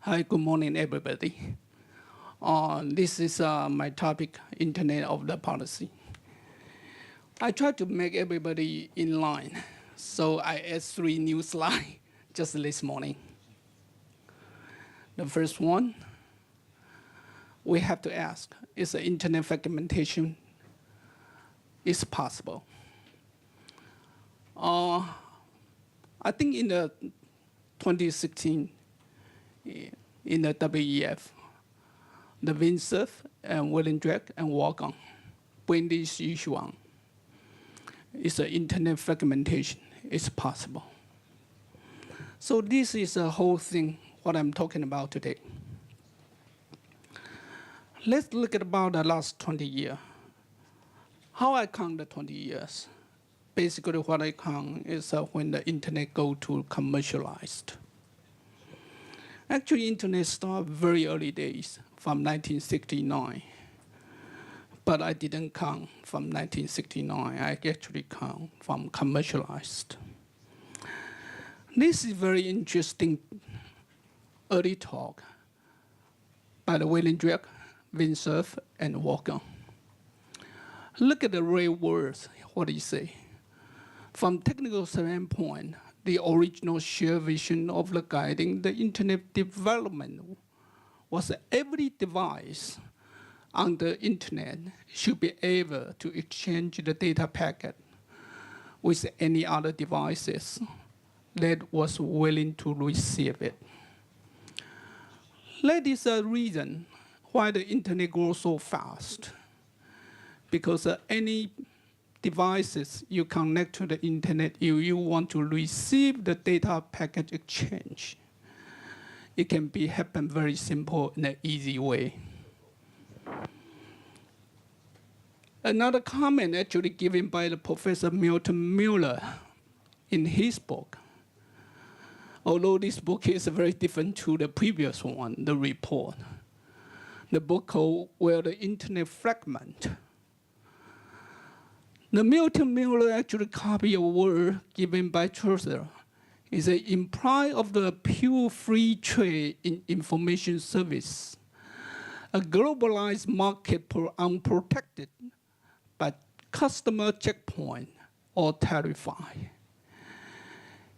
Hi, good morning, everybody. This is my topic, Internet of the Policy. I tried to make everybody in line, so I added 3 new slides just this morning. The first one, we have to ask, is the internet fragmentation is possible? I think in the 2016, in the WEF, the Windsurf and Willendrek and Walcon bring this issue on. It's the internet fragmentation. It's possible. So this is the whole thing, what I'm talking about today. Let's look at about the last 20 years. How I count the 20 years. Basically what I count is when the internet go to commercialized. Actually, internet started very early days from 1969. But I didn't count from 1969. I actually count from commercialized. This is very interesting early talk by the Willendrek, Windsurf, and Walcon. Look at the real words, what do you say? From technical standpoint, the original shared vision of the guiding the internet development was every device on the internet should be able to exchange the data packet with any other devices that was willing to receive it. That is a reason why the internet grows so fast. Because any devices you connect to the internet, if you want to receive the data packet exchange, it can be happen very simple in an easy way. Another comment actually given by the Professor Milton Mueller in his book, although this book is very different to the previous one, the report. The book called Where the Internet Fragment. The Milton Mueller actually copied a word given by Chaucer. It's an imply of the pure free trade in information service, a globalized market unprotected by customer checkpoint or tarify.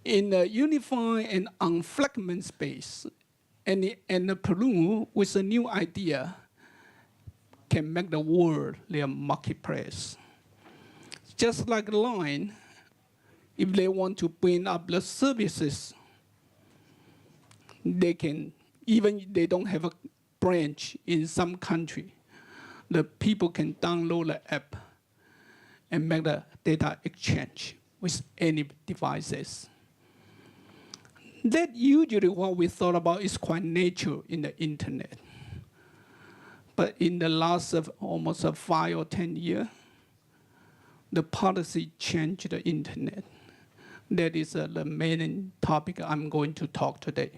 In a unified and unfragmented space, any entrepreneur with a new idea can make the world their marketplace. Just like Line, if they want to bring up the services, they can, even if they don't have a branch in some country, the people can download the app and make the data exchange with any devices. That usually what we thought about is quite natural in the internet. But in the last almost 5 or 10 years, the policy changed the internet. That is the main topic I'm going to talk today.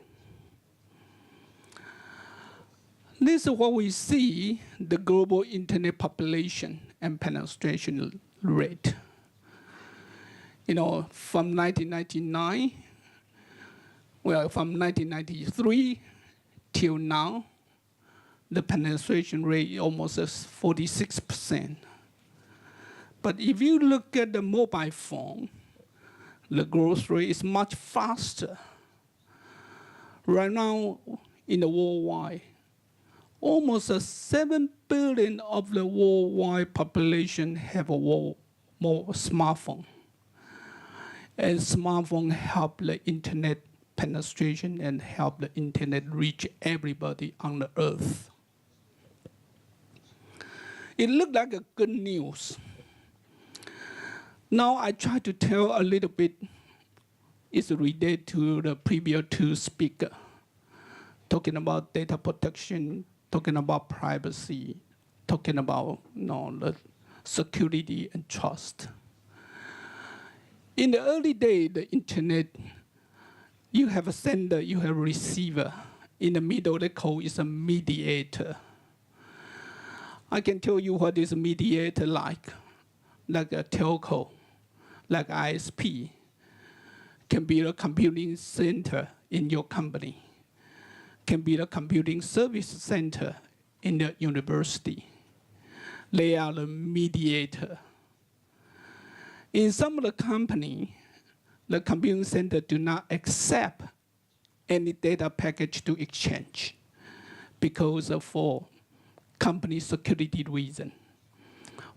This is what we see, the global internet population and penetration rate. You know, from 1999, well, from 1993 till now, the penetration rate is almost 46%. But if you look at the mobile phone, the growth rate is much faster. Right now, in the worldwide, almost 7 billion of the worldwide population have a more smartphone. And smartphone help the internet penetration and help the internet reach everybody on the earth. It looked like a good news. Now I try to tell a little bit, it's related to the previous 2 speakers, talking about data protection, talking about privacy, talking about the security and trust. In the early days, the internet, you have a sender, you have a receiver. In the middle, they call it a mediator. I can tell you what is a mediator like a telco, like ISP, can be a computing center in your company. can be the computing service center in the university. They are the mediator. In some of the company, the computing center do not accept any data package to exchange because for company security reason.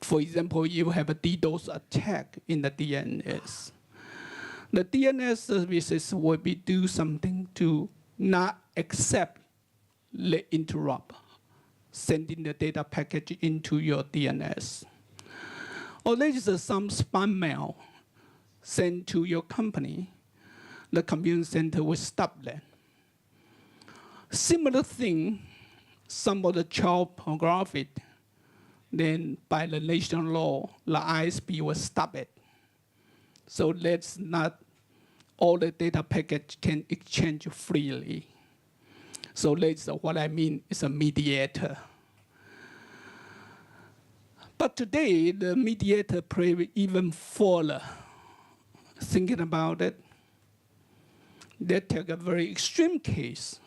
For example, you have a DDoS attack in the DNS. The DNS services will be do something to not accept the interrupt, sending the data package into your DNS. Or there is some spam mail sent to your company, the computing center will stop that. Similar thing, some of the child pornography, then by the national law, the ISP will stop it. So that's not all the data package can exchange freely. So that's what I mean is a mediator. But today, the mediator play even further. Thinking about it, they take a very extreme case.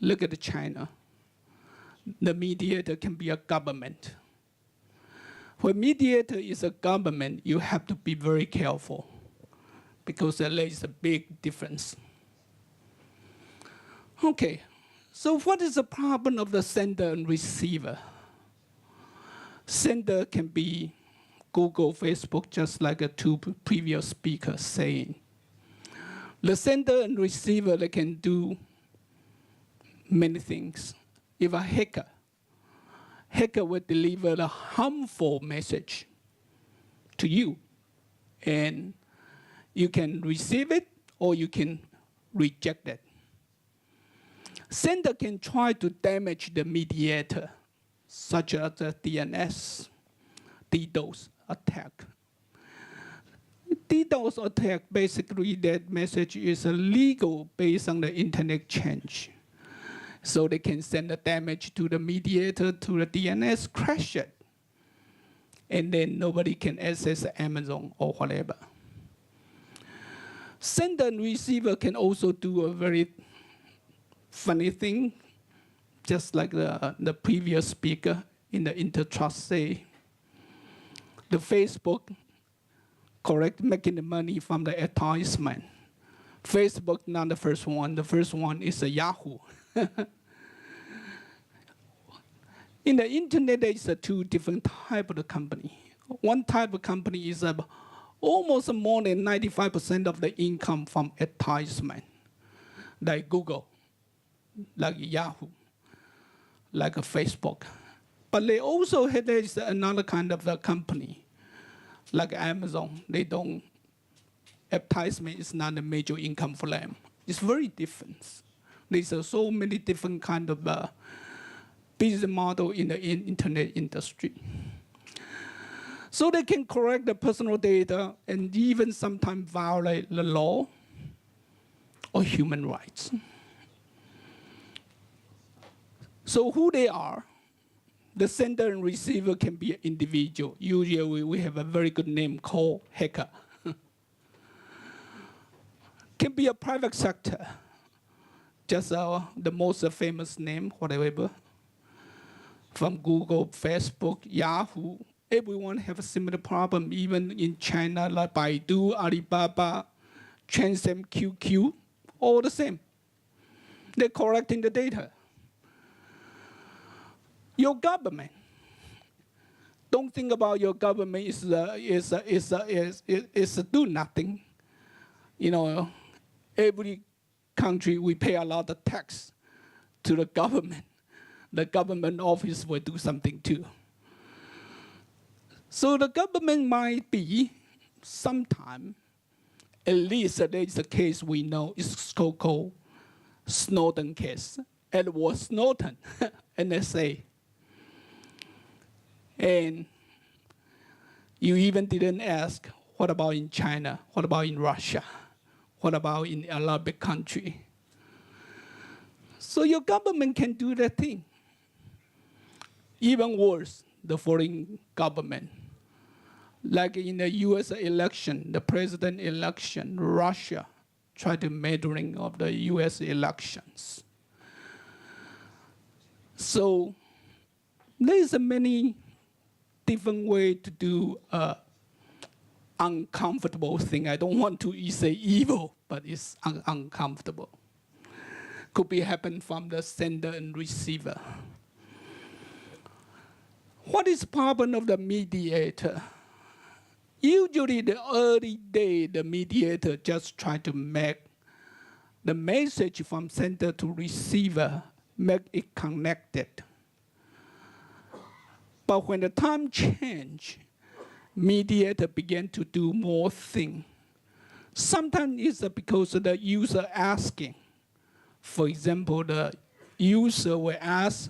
Look at China. The mediator can be a government. When mediator is a government, you have to be very careful because there is a big difference. Okay, so what is the problem of the sender and receiver? Sender can be Google, Facebook, just like the two previous speakers saying. The sender and receiver, they can do many things. If a hacker will deliver a harmful message to you, and you can receive it or you can reject it. Sender can try to damage the mediator, such as the DNS, DDoS attack. DDoS attack, basically that message is illegal based on the internet change. So they can send the damage to the mediator, to the DNS, crash it. And then nobody can access Amazon or whatever. Sender and receiver can also do a very funny thing, just like the previous speaker in the Intertrust say. The Facebook, correct, making the money from the advertisement. Facebook not the first one. The first one is a Yahoo. In the internet, there is two different types of company. One type of company is almost more than 95% of the income from advertisement, like Google, like Yahoo, like Facebook. But they also have another kind of a company, like Amazon. They don't, advertisement is not a major income for them. It's very different. There's so many different kind of business model in the internet industry. So they can collect the personal data and even sometimes violate the law or human rights. So who they are, the sender and receiver can be an individual. Usually we have a very good name called hacker. Can be a private sector. Just the most famous name, whatever, from Google, Facebook, Yahoo. Everyone have a similar problem, even in China, like Baidu, Alibaba, Transam, QQ, all the same. They're collecting the data. Your government, don't think about your government is do nothing. You know, every country, we pay a lot of tax to the government. The government office will do something too. So the government might be, sometime, at least there is a case we know, is called Snowden case. Edward Snowden, NSA. And you even didn't ask, what about in China? What about in Russia? What about in Arabic country? So your government can do that thing. Even worse, the foreign government. Like in the US election, the president election, Russia tried to meddling of the US elections. So there's many different ways to do uncomfortable thing. I don't want to say evil, but it's uncomfortable. Could be happen from the sender and receiver. What is problem of the mediator? Usually the early day, the mediator just try to make the message from sender to receiver, make it connected. But when the time change, mediator began to do more things. Sometimes it's because of the user asking. For example, the user will ask,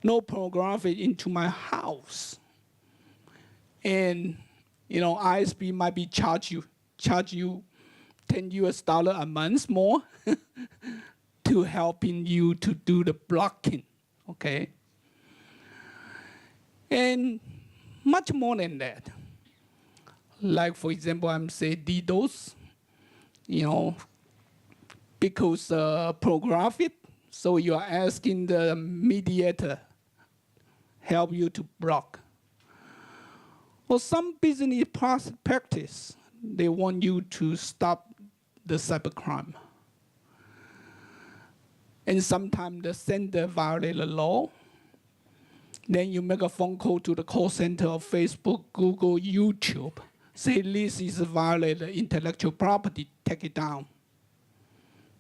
no pornography into my house. And ISP might be charge you $10 a month more to helping you to do the blocking, okay? And much more than that. Like, for example, I'm saying DDoS, because pornography, so you are asking the mediator help you to block. Or some business practice, they want you to stop the cybercrime. And sometimes the sender violates the law. Then you make a phone call to the call center of Facebook, Google, YouTube. Say this is violating intellectual property, take it down.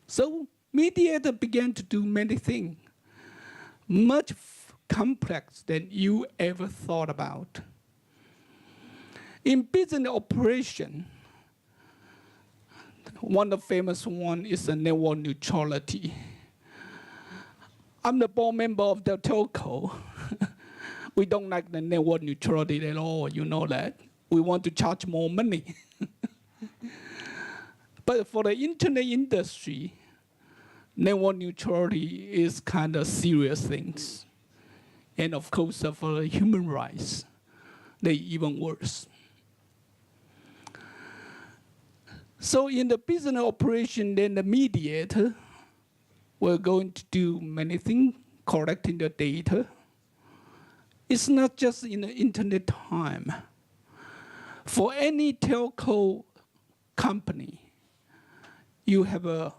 So mediator began to do many things, much complex than you ever thought about. In business operation, one of the famous one is the network neutrality. I'm the board member of the telco. We don't like the network neutrality at all, you know that. We want to charge more money. But for the internet industry, network neutrality is kind of serious things. And of course, for the human rights, they even worse. So in the business operation, then the mediator, we're going to do many things, collecting the data. It's not just in the internet time. For any telco company, you have a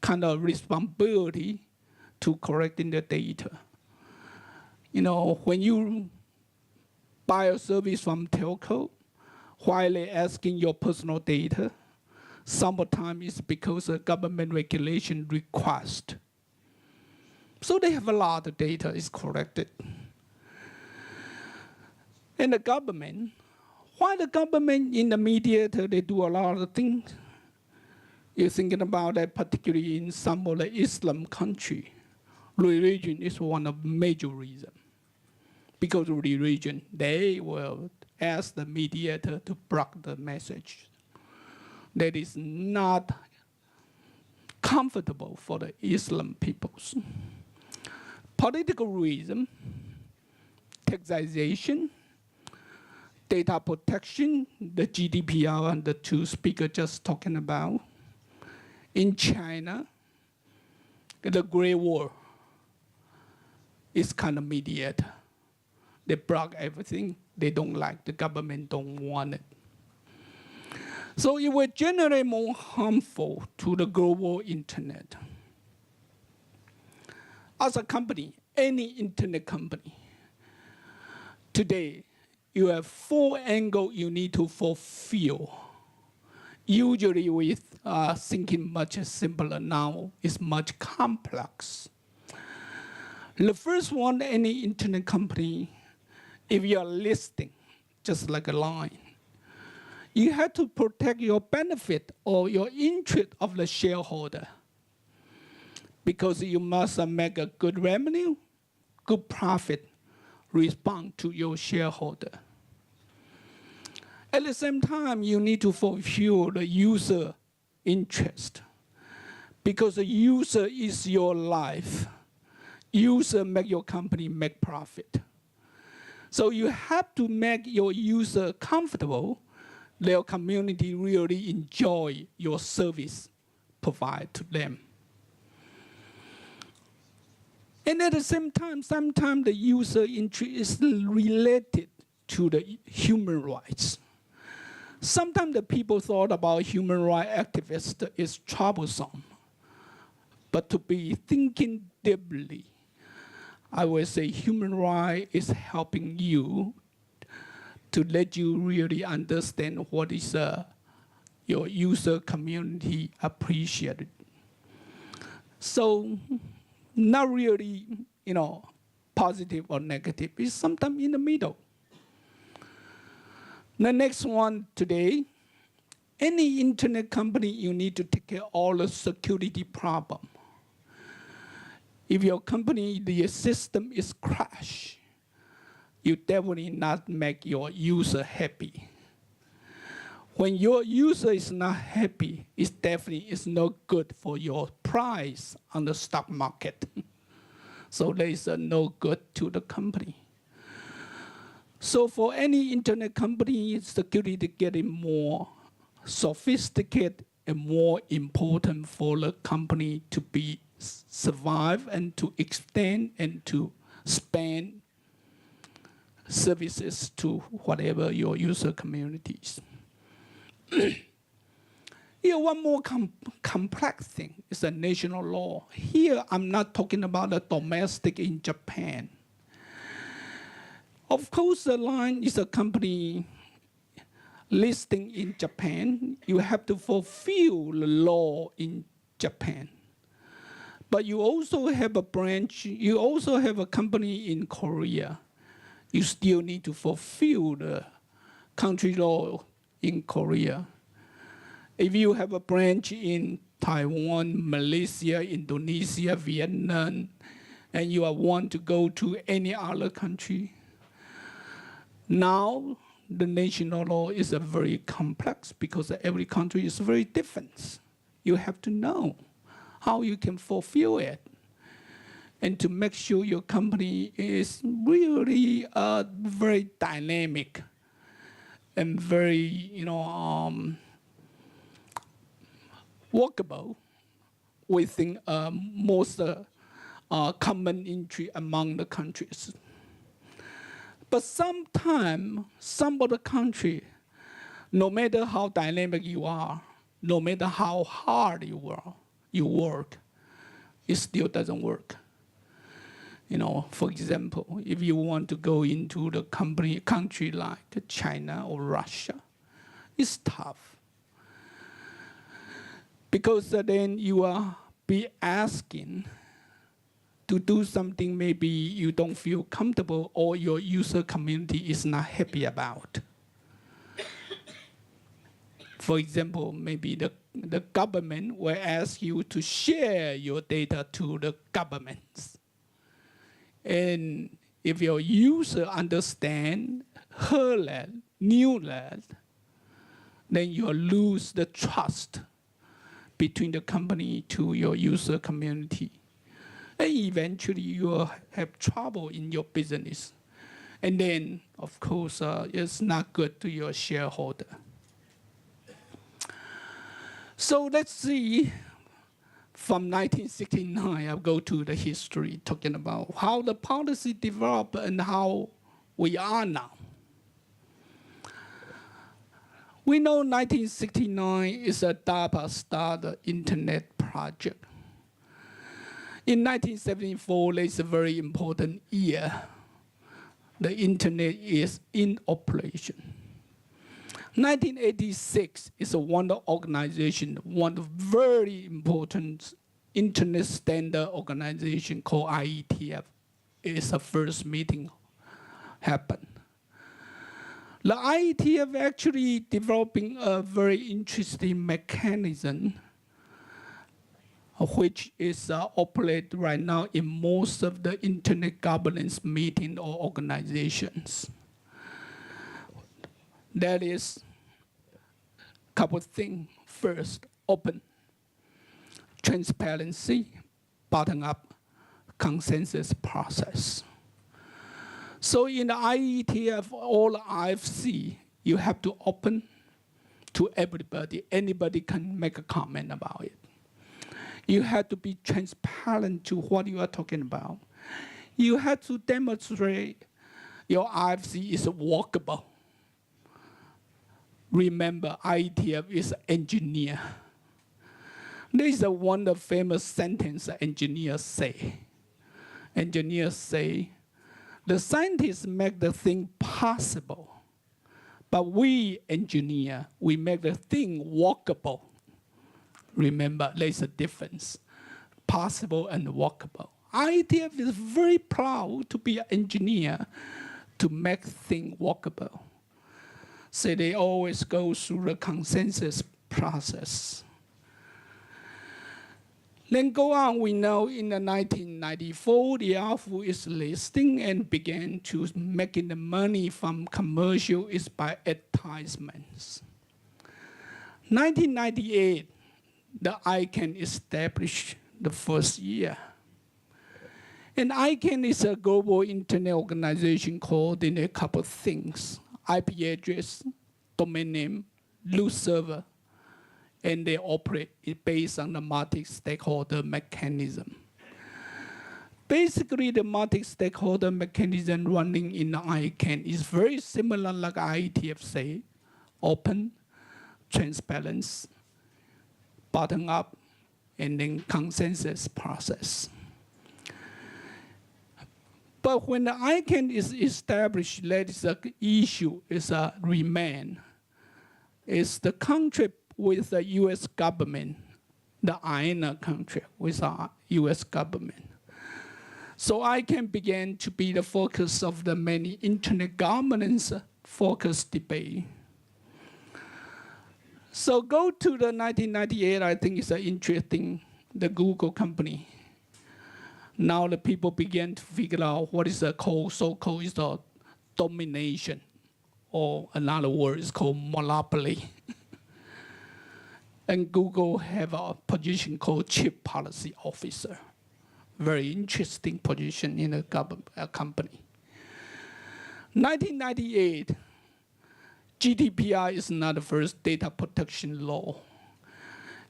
kind of responsibility to collecting the data. When you buy a service from telco, while they're asking your personal data, sometimes it's because of government regulation request. So they have a lot of data is collected. And the government, why the government in the mediator, they do a lot of things. You're thinking about that, particularly in some of the Islam country. Religion is one of the major reasons. Because of religion, they will ask the mediator to block the message. That is not comfortable for the Islam peoples. Political reason, taxation, data protection, the GDPR and the two speakers just talking about. In China, the Great Wall is kind of mediator. They block everything. They don't like, the government don't want it. So it will generate more harmful to the global internet. As a company, any internet company, today you have 4 angles you need to fulfill. Usually with thinking much simpler, now it's much complex. The first one, any internet company, if you are listing, just like a line, you have to protect your benefit or your interest of the shareholder, because you must make a good revenue, good profit, respond to your shareholder. At the same time, you need to fulfill the user interest, because the user is your life. User make your company make profit. So you have to make your user comfortable, their community really enjoy your service provided to them. And at the same time, sometimes the user interest is related to the human rights. Sometimes the people thought about human rights activists is troublesome. But to be thinking deeply, I would say human rights is helping you to let you really understand what is your user community appreciated. So not really, positive or negative. It's sometimes in the middle. The next one today, any internet company, you need to take care of all the security problem. If your company, the system is crashed, you definitely not make your user happy. When your user is not happy, it definitely is not good for your price on the stock market. So there is no good to the company. So for any internet company, security getting more sophisticated and more important for the company to be survive and to extend and to spend services to whatever your user communities. Here, one more complex thing is a national law. Here, I'm not talking about the domestic in Japan. Of course, the line is a company listing in Japan. You have to fulfill the law in Japan. But you also have a branch, you also have a company in Korea. You still need to fulfill the country law in Korea. If you have a branch in Taiwan, Malaysia, Indonesia, Vietnam, and you want to go to any other country, now the national law is very complex because every country is very different. You have to know how you can fulfill it and to make sure your company is really very dynamic and very, workable within most common entry among the countries. But sometimes, some of the country, no matter how dynamic you are, no matter how hard you work, it still doesn't work. For example, if you want to go into the country like China or Russia, it's tough. Because then you are be asking to do something maybe you don't feel comfortable or your user community is not happy about. For example, maybe the government will ask you to share your data to the governments. And if your user understand, heard that, knew that, then you lose the trust between the company to your user community. And eventually you will have trouble in your business. And then, of course, it's not good to your shareholder. So let's see, from 1969, I'll go to the history, talking about how the policy developed and how we are now. We know 1969 is a DARPA started internet project. In 1974, there's a very important year. The internet is in operation. 1986 is one organization, one very important internet standard organization called IETF. It's the first meeting happened. The IETF actually developing a very interesting mechanism which is operated right now in most of the internet governance meeting or organizations. That is a couple of things. First, open, transparency, bottom-up consensus process. So in the IETF, all IFC, you have to open to everybody. Anybody can make a comment about it. You have to be transparent to what you are talking about. You have to demonstrate your IFC is walkable. Remember, IETF is engineer. There is one famous sentence engineers say. Engineers say, the scientists make the thing possible, but we engineer, we make the thing walkable. Remember, there's a difference, possible and walkable. IETF is very proud to be an engineer to make things walkable. So they always go through the consensus process. Then go on, we know in the 1994, the Yahoo is listing and began to making the money from commercial is by advertisements. 1998, the ICANN established the first year. And ICANN is a global internet organization coordinating a couple of things: IP address, domain name, root server, and they operate it based on the multi-stakeholder mechanism. Basically, the multi-stakeholder mechanism running in the ICANN is very similar like IETF say: open, transparent, bottom up, and then consensus process. But when the ICANN is established, that is an issue, is a remain. It's the contract with the US government, the ICANN contract with the US government. So ICANN began to be the focus of the many internet governance focused debate. So go to the 1998, I think it's interesting, the Google company. Now the people began to figure out what is the so-called is the domination, or another word is called monopoly. And Google have a position called Chief Policy Officer. Very interesting position in a company. 1998, GDPR is not the first data protection law.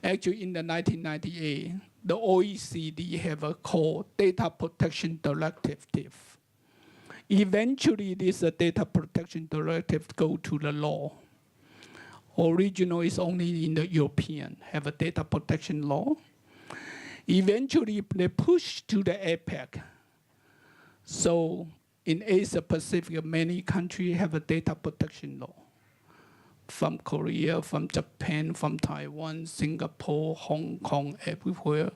Actually, in the 1998, the OECD have a called Data Protection Directive. Eventually, this data protection directive go to the law. Original is only in the European, have a data protection law. Eventually, they push to the APEC. So in Asia Pacific, many countries have a data protection law. From Korea, from Japan, from Taiwan, Singapore, Hong Kong, everywhere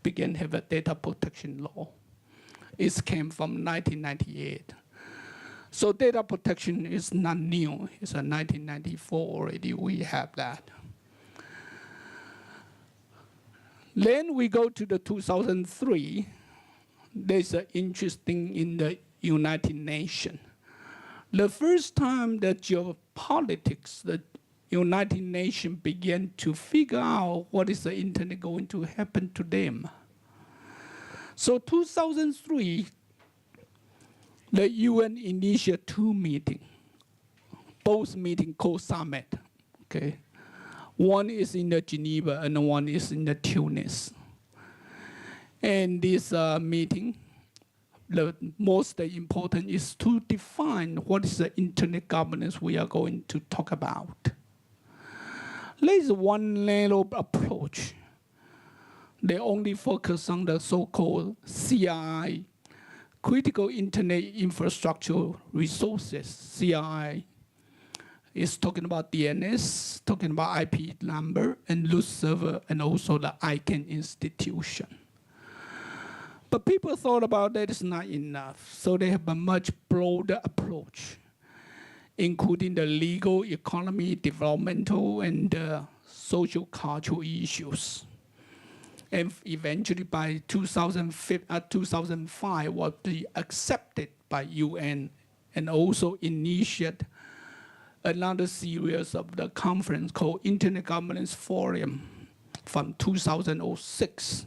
began to have a data protection law. It came from 1998. So data protection is not new. It's a 1994 already, we have that. Then we go to the 2003. There's an interesting in the United Nations. The first time that geopolitics, the United Nations began to figure out what is the internet going to happen to them. So 2003, the UN initiated 2 meetings, both meetings called summit, okay? One is in the Geneva and one is in the Tunis. And this meeting, the most important is to define what is the internet governance we are going to talk about. There is one narrow approach. They only focus on the so-called CRI, Critical Internet Infrastructure Resources, CRI. It's talking about DNS, talking about IP number, and root server, and also the ICANN institution. But people thought about that is not enough, so they have a much broader approach, including the legal, economy, developmental, and social cultural issues. And eventually by 2005 was be accepted by UN and also initiated another series of the conference called Internet Governance Forum from 2006.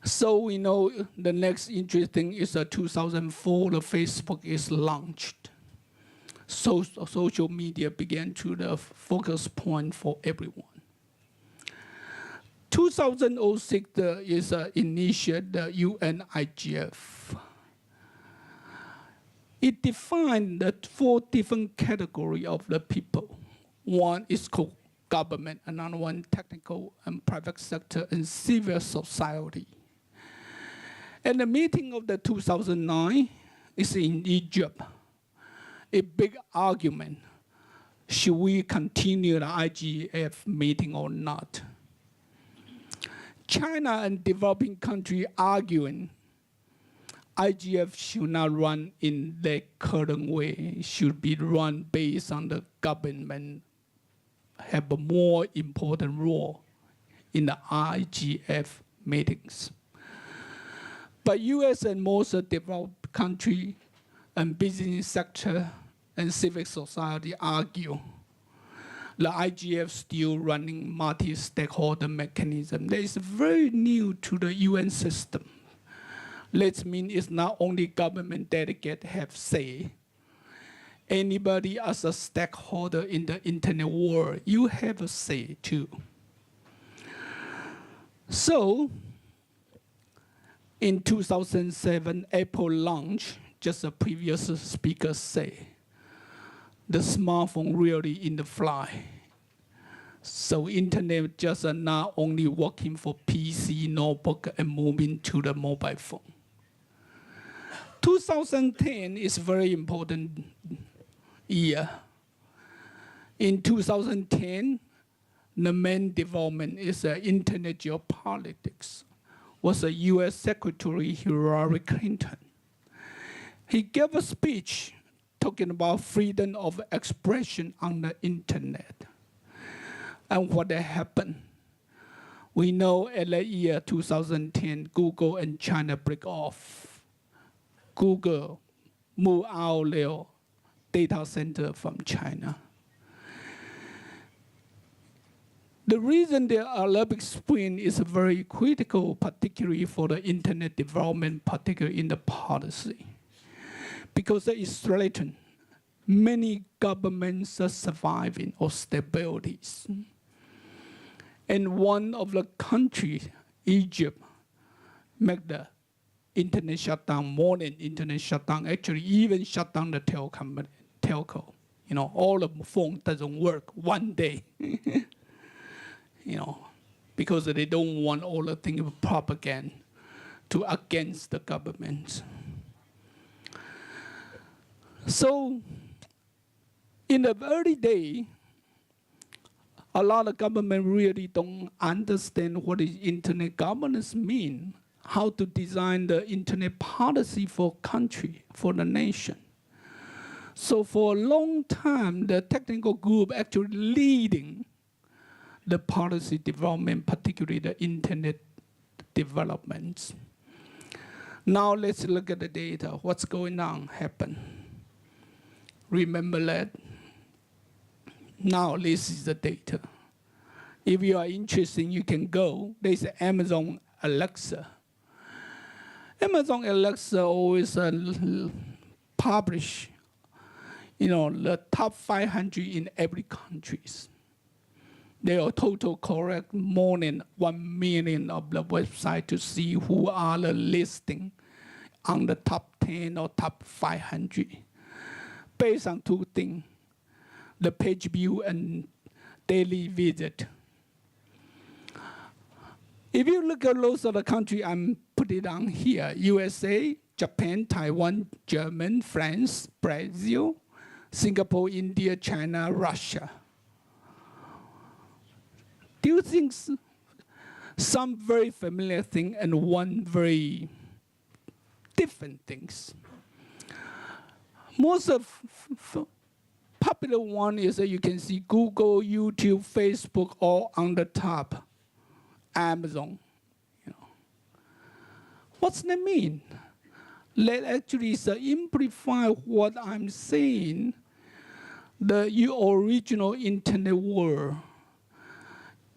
So we know the next interesting is 2004, the Facebook is launched. So social media began to the focus point for everyone. 2006 is initiated the UN IGF. It defined the 4 different categories of the people. One is called government, another one technical and private sector and civil society. And the meeting of the 2009 is in Egypt. A big argument. Should we continue the IGF meeting or not? China and developing countries arguing IGF should not run in the current way. It should be run based on the government have a more important role in the IGF meetings. But US and most developed countries and business sector and civic society argue the IGF still running multi-stakeholder mechanism. That is very new to the UN system. That means it's not only government delegate have say. Anybody as a stakeholder in the internet world, you have a say too. So, in 2007, Apple launched, just a previous speaker say, the smartphone really in the fly. So internet just not only working for PC, notebook, and moving to the mobile phone. 2010 is very important year. In 2010, the main development is internet geopolitics. Was a US Secretary Hillary Clinton. He gave a speech talking about freedom of expression on the internet. And what happened? We know at the year 2010, Google and China break off. Google moved out their data center from China. The reason the Arabic Spring is very critical, particularly for the internet development, particularly in the policy, because it's threatened. Many governments are surviving or stabilities. And one of the countries, Egypt, make the internet shutdown, more than internet shutdown, actually even shut down the telco. You know, all the phone doesn't work one day. You know, because they don't want all the things of propaganda to against the government. So, in the early day, a lot of government really don't understand what is internet governance mean, how to design the internet policy for country, for the nation. So for a long time, the technical group actually leading the policy development, particularly the internet developments. Now let's look at the data. What's going on happen? Remember that? Now this is the data. If you are interested, you can go. There's Amazon Alexa. Amazon Alexa always publish, the top 500 in every country. They are total correct more than 1 million of the website to see who are the listing on the top 10 or top 500. Based on 2 things, the page view and daily visit. If you look at those other countries, I'm put it on here: USA, Japan, Taiwan, Germany, France, Brazil, Singapore, India, China, Russia. Do you think some very familiar thing and one very different things? Most of popular one is that you can see Google, YouTube, Facebook all on the top. Amazon. What's that mean? That actually amplify what I'm saying. The original internet world,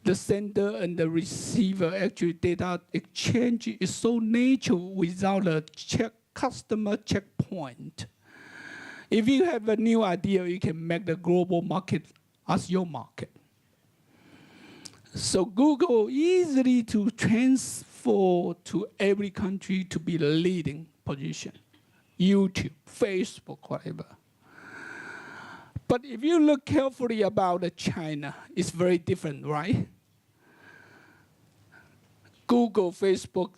the sender and the receiver, actually data exchange is so natural without a customer checkpoint. If you have a new idea, you can make the global market as your market. So Google easily to transfer to every country to be the leading position. YouTube, Facebook, whatever. But if you look carefully about China, it's very different, right? Google, Facebook,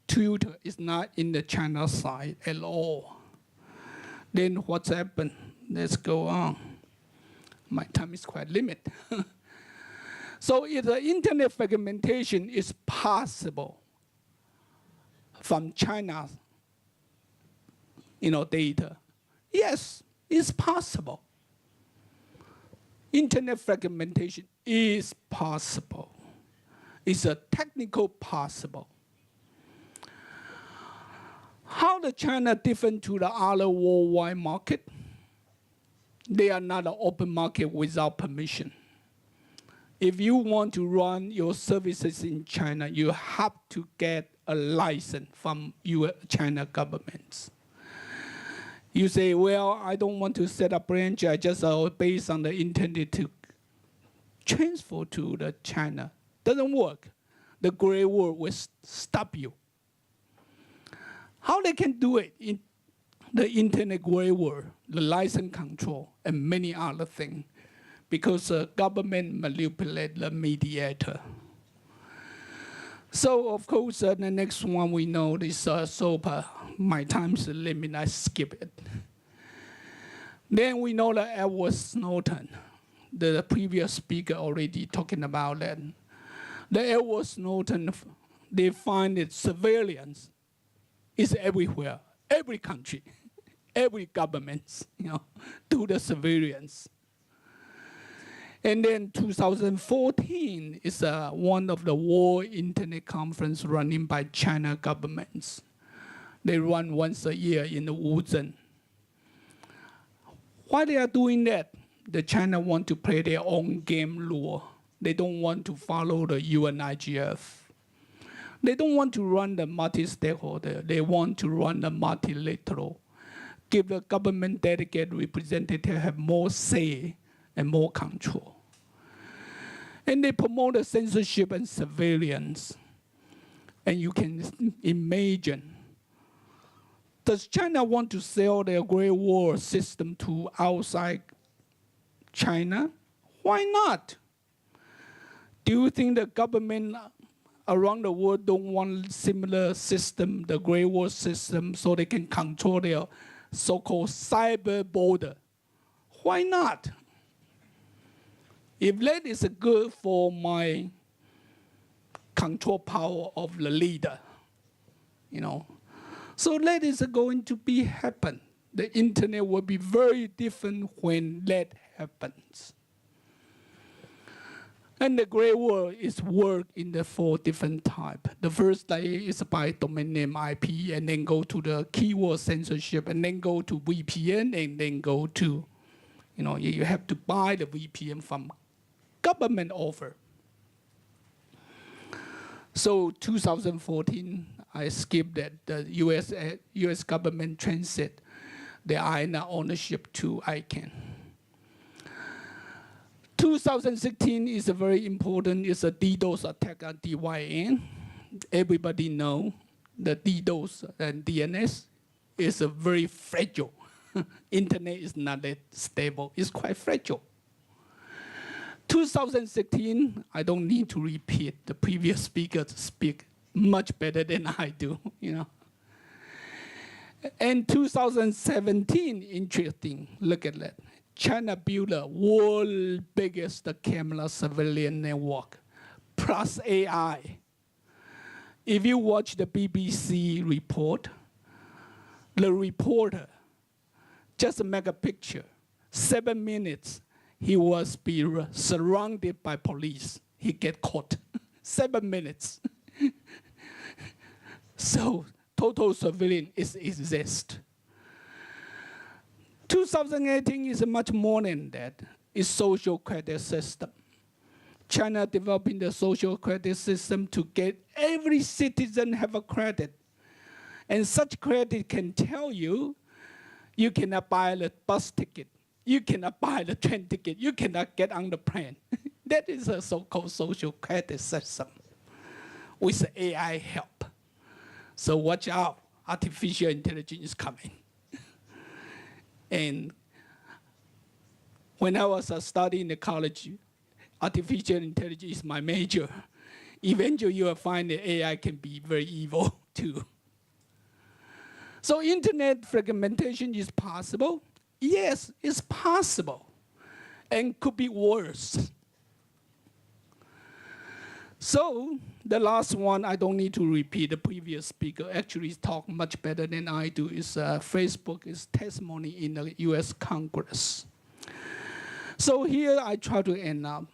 Twitter is not in the China side at all. Then what's happened? Let's go on. My time is quite limited. So if the internet fragmentation is possible from China's data, yes, it's possible. Internet fragmentation is possible. It's a technical possible. How the China different to the other worldwide market? They are not an open market without permission. If you want to run your services in China, you have to get a license from your China governments. You say, well, I don't want to set up branch, I just based on the internet to transfer to the China. Doesn't work. The gray world will stop you. How they can do it in the internet gray world, the license control, and many other things, because the government manipulate the mediator. So of course, the next one we know is SOPA. My time's limited, I skip it. Then we know the Edward Snowden. The previous speaker already talking about that. The Edward Snowden, they find that surveillance is everywhere, every country, every government, do the surveillance. And then 2014 is one of the World Internet Conference running by China governments. They run once a year in Wuzhen. Why they are doing that? The China want to play their own game rule. They don't want to follow the UNIGF. They don't want to run the multi-stakeholder. They want to run the multilateral. Give the government delegate representative have more say and more control. And they promote the censorship and surveillance. And you can imagine, does China want to sell their Great Wall system to outside China? Why not? Do you think the government around the world don't want similar system, the Great Wall system, so they can control their so-called cyber border? Why not? If that is good for my control power of the leader, so that is going to be happen. The internet will be very different when that happens. And the Great Wall is work in the 4 different types. The first layer is by domain name IP, and then go to the keyword censorship, and then go to VPN, and then go to, you have to buy the VPN from government offer. So 2014, I skipped that the US government transit the INA ownership to ICANN. 2016 is a very important, it's a DDoS attack on DYN. Everybody know the DDoS and DNS is a very fragile. Internet is not that stable, it's quite fragile. 2016, I don't need to repeat, the previous speakers speak much better than I do, And 2017, interesting, look at that. China built the world's biggest camera surveillance network, plus AI. If you watch the BBC report, the reporter just make a picture, 7 minutes, he was surrounded by police. He get caught, 7 minutes. So total surveillance exists. 2018 is much more than that. It's social credit system. China developing the social credit system to get every citizen have a credit. And such credit can tell you, you cannot buy the bus ticket, you cannot buy the train ticket, you cannot get on the plane. That is a so-called social credit system with AI help. So watch out, artificial intelligence is coming. And when I was studying in college, artificial intelligence is my major. Eventually, you will find that AI can be very evil too. So internet fragmentation is possible. Yes, it's possible, and could be worse. So the last one, I don't need to repeat the previous speaker. Actually, talk much better than I do. Is Facebook is testimony in the U.S. Congress. So here I try to end up.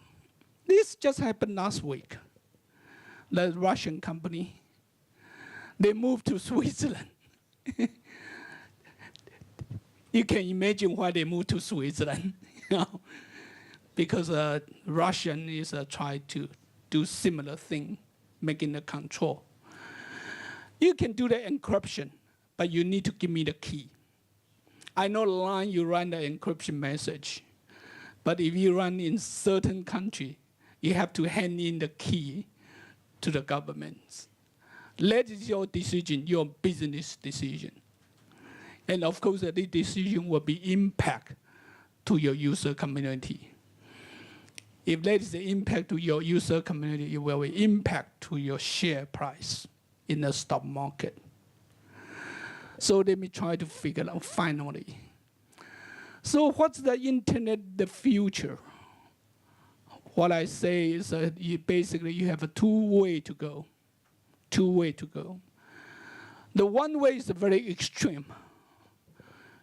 This just happened last week. The Russian company, they moved to Switzerland. You can imagine why they moved to Switzerland, because Russian is trying to do similar thing, making the control. You can do the encryption, but you need to give me the key. I know the line you run the encryption message, but if you run in certain country, you have to hand in the key to the government. That is your decision, your business decision. And of course, the decision will be impact to your user community. If that is the impact to your user community, it will impact to your share price in the stock market. So let me try to figure out finally. So what's the internet, the future? What I say is that basically you have a two-way to go. Two-way to go. The one way is very extreme.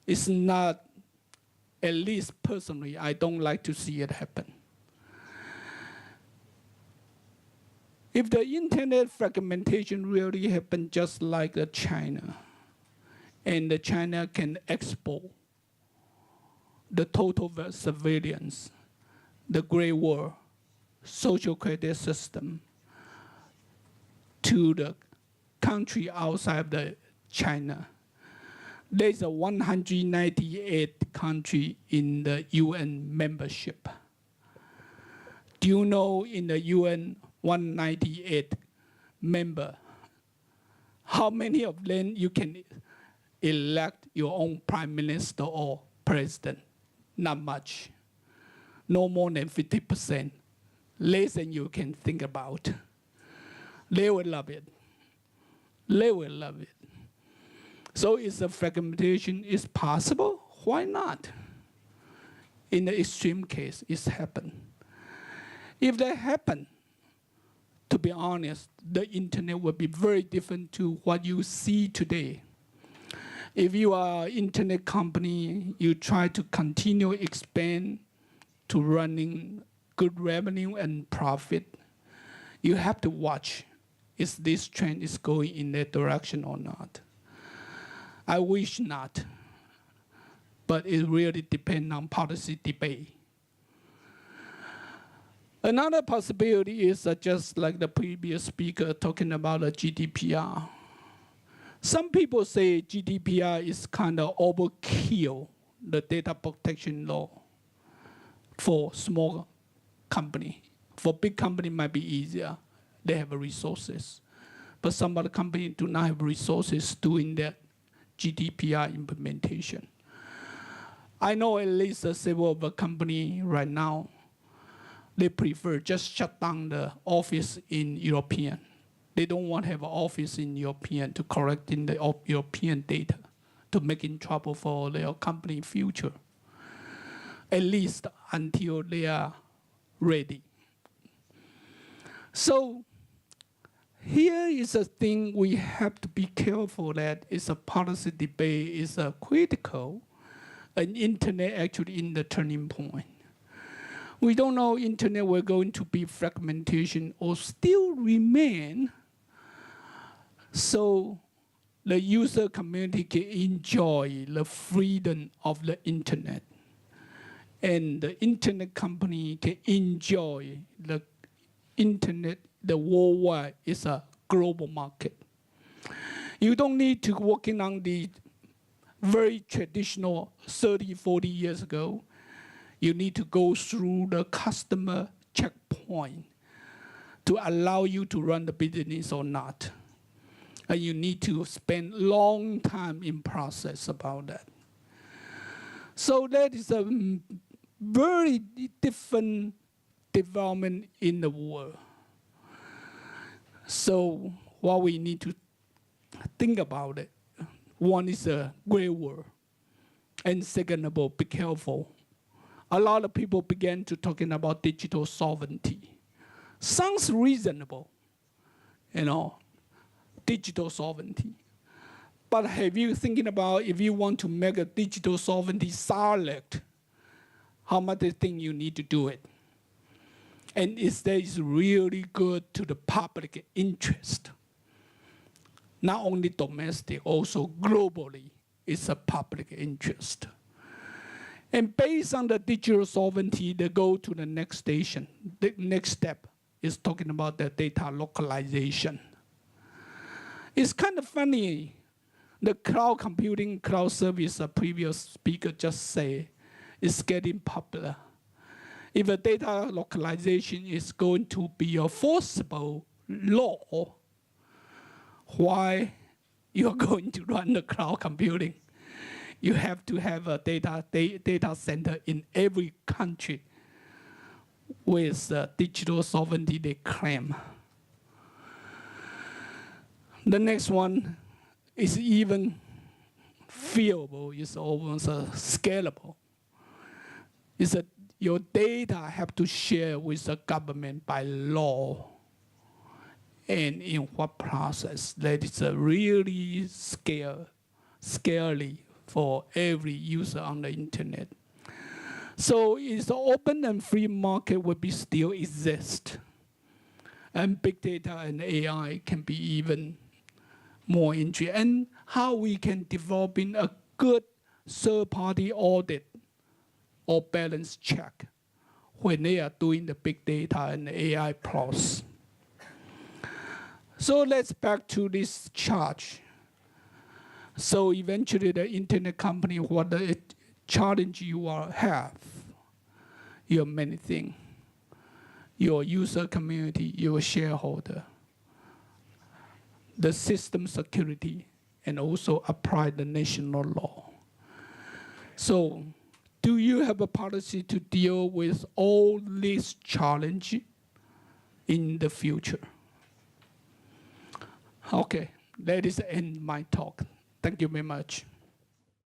It's not, at least personally, I don't like to see it happen. If the internet fragmentation really happened just like China, and China can export the total surveillance, the Great Wall, social credit system to the country outside of China. There's a 198 country in the UN membership. Do you know in the UN 198 member, how many of them you can elect your own prime minister or president? Not much. No more than 50%. Less than you can think about. They will love it. They will love it. So is the fragmentation is possible? Why not? In the extreme case, it's happened. If that happened, to be honest, the internet will be very different to what you see today. If you are an internet company, you try to continue expand to running good revenue and profit, you have to watch if this trend is going in that direction or not. I wish not, but it really depends on policy debate. Another possibility is just like the previous speaker talking about the GDPR. Some people say GDPR is kind of overkill the data protection law for small company. For big company, might be easier. They have resources. But some other companies do not have resources doing that GDPR implementation. I know at least several of the companies right now, they prefer just shut down the office in European. They don't want to have an office in European to collect in the European data to make in trouble for their company future, at least until they are ready. So here is a thing we have to be careful that is a policy debate is critical, and internet actually in the turning point. We don't know internet will going to be fragmentation or still remain, so the user community can enjoy the freedom of the internet. And the internet company can enjoy the internet, the worldwide is a global market. You don't need to working on the very traditional 30, 40 years ago. You need to go through the customer check point to allow you to run the business or not. And you need to spend long time in process about that. So that is a very different development in the world. So what we need to think about it, one is a great world, and second of all, be careful. A lot of people began to talking about digital sovereignty. Sounds reasonable, digital sovereignty. But have you thinking about if you want to make a digital sovereignty solid, how much they think you need to do it? And is that is really good to the public interest? Not only domestic, also globally, it's a public interest. And based on the digital sovereignty, they go to the next station. The next step is talking about the data localization. It's kind of funny. The cloud computing, cloud service, a previous speaker just said, is getting popular. If a data localization is going to be a forcible law, why you're going to run the cloud computing? You have to have a data center in every country with digital sovereignty they claim. The next one is even feasible, it's almost scalable. Is that your data have to share with the government by law, and in what process. That is really scary for every user on the internet. So it's the open and free market will be still exist. And big data and AI can be even more interesting. And how we can develop in a good third-party audit or balance check when they are doing the big data and AI process. So let's back to this chart. So eventually the internet company, what the challenge you will have, you have many things. Your user community, your shareholder, the system security, and also apply the national law. So do you have a policy to deal with all these challenges in the future? Okay, that is the end of my talk. Thank you very much.